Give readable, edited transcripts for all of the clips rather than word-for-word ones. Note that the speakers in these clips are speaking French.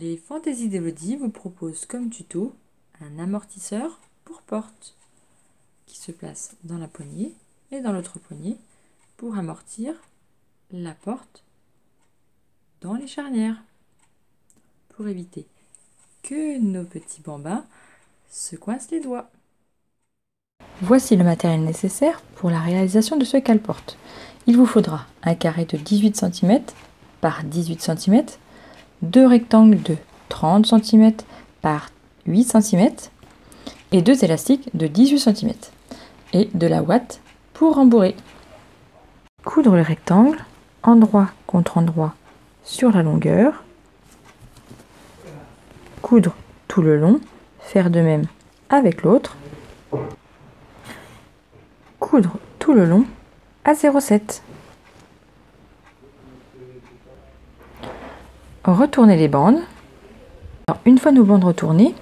Les Fantaisies d'Elodie vous proposent comme tuto un amortisseur pour porte qui se place dans la poignée et dans l'autre poignée pour amortir la porte dans les charnières pour éviter que nos petits bambins se coincent les doigts. Voici le matériel nécessaire pour la réalisation de ce cale-porte. Il vous faudra un carré de 18 cm par 18 cm, deux rectangles de 30 cm par 8 cm et deux élastiques de 18 cm et de la ouate pour rembourrer. Coudre le rectangle endroit contre endroit sur la longueur. Coudre tout le long, faire de même avec l'autre. Coudre tout le long à 0,7. Retourner les bandes. Alors, une fois nos bandes retournées,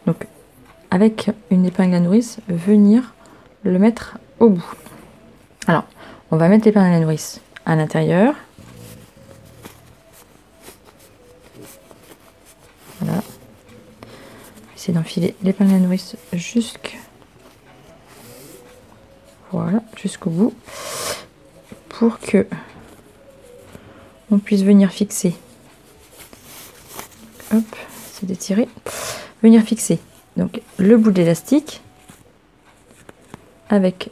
donc avec une épingle à nourrice, venir le mettre au bout. Alors, on va mettre l'épingle à nourrice à l'intérieur. Voilà. Essayer d'enfiler l'épingle à nourrice jusqu'au bout pour que on puisse venir fixer. Hop, c'est d'étirer. Venir fixer donc le bout de l'élastique avec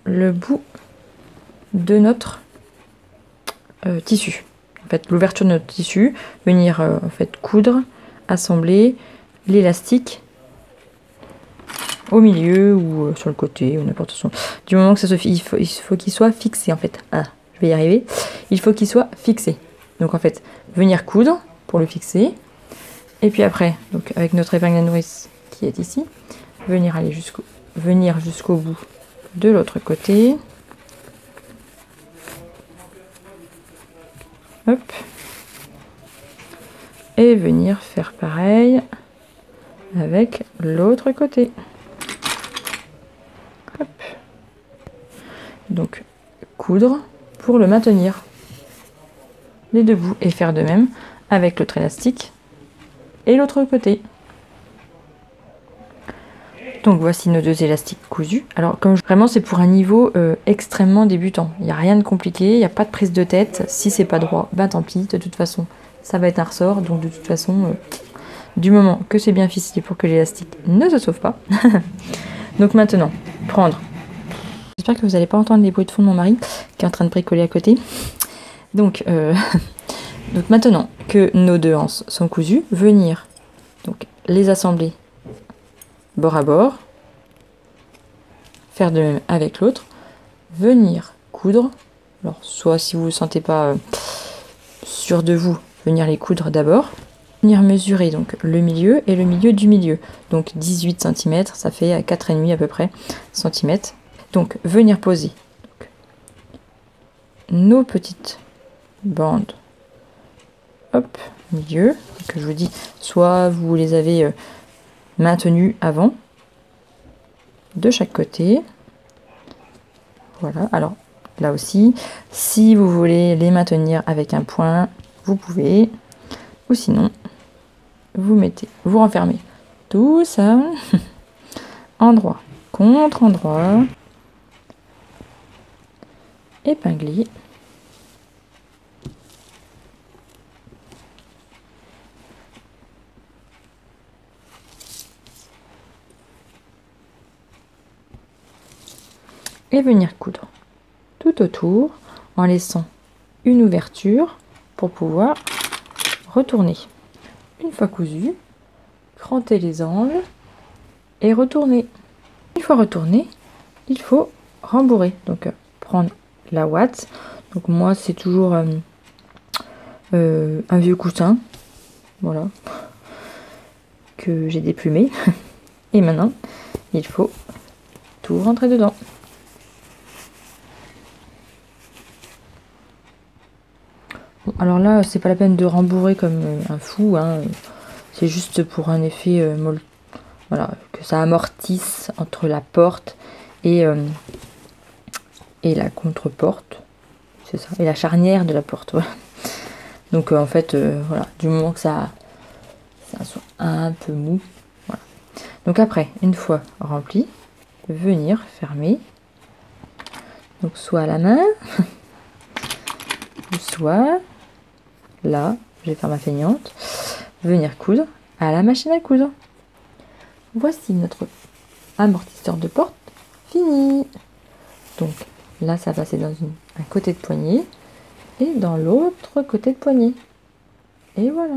le bout de notre tissu. En fait, l'ouverture de notre tissu, venir en fait coudre, assembler l'élastique au milieu ou sur le côté ou n'importe où. Du moment que ça il faut qu'il soit fixé en fait. Ah, je vais y arriver. Il faut qu'il soit fixé. Donc en fait, venir coudre pour le fixer. Et puis après, donc avec notre épingle à nourrice qui est ici, venir jusqu'au bout de l'autre côté. Hop. Et venir faire pareil avec l'autre côté. Hop. Donc coudre pour le maintenir les deux bouts et faire de même avec l'autre élastique et l'autre côté. Donc voici nos deux élastiques cousus. Alors comme vraiment c'est pour un niveau extrêmement débutant. Il n'y a rien de compliqué, il n'y a pas de prise de tête. Si c'est pas droit, ben tant pis, de toute façon ça va être un ressort. Donc de toute façon, du moment que c'est bien ficelé pour que l'élastique ne se sauve pas. Donc maintenant, prendre. J'espère que vous n'allez pas entendre les bruits de fond de mon mari qui est en train de bricoler à côté. Donc, donc maintenant que nos deux anses sont cousues, venir donc les assembler bord à bord, faire de même avec l'autre, venir coudre. Alors soit si vous ne vous sentez pas sûr de vous, venir les coudre d'abord, venir mesurer donc le milieu et le milieu du milieu. Donc 18 cm, ça fait 4,5 à peu près centimètres. Donc venir poser donc, nos petites bandes, hop, milieu, que je vous dis, soit vous les avez maintenues avant, de chaque côté. Voilà, alors là aussi, si vous voulez les maintenir avec un point, vous pouvez, ou sinon, vous renfermez tout ça, endroit contre endroit, épinglé. Et venir coudre tout autour en laissant une ouverture pour pouvoir retourner. Une fois cousu, cranter les angles et retourner. Une fois retourné, il faut rembourrer. Donc prendre la ouate. Donc moi c'est toujours un vieux coussin, voilà, que j'ai déplumé. Et maintenant il faut tout rentrer dedans. Alors là, c'est pas la peine de rembourrer comme un fou, hein. C'est juste pour un effet voilà, que ça amortisse entre la porte et la contre-porte, c'est ça, et la charnière de la porte. Voilà. Donc en fait, voilà, du moment que ça C'est un son un peu mou. Voilà. Donc après, une fois rempli, venir fermer. Donc soit à la main, soit là, je vais faire ma feignante, venir coudre à la machine à coudre. Voici notre amortisseur de porte fini. Donc là, ça va passer dans un côté de poignée et dans l'autre côté de poignée. Et voilà.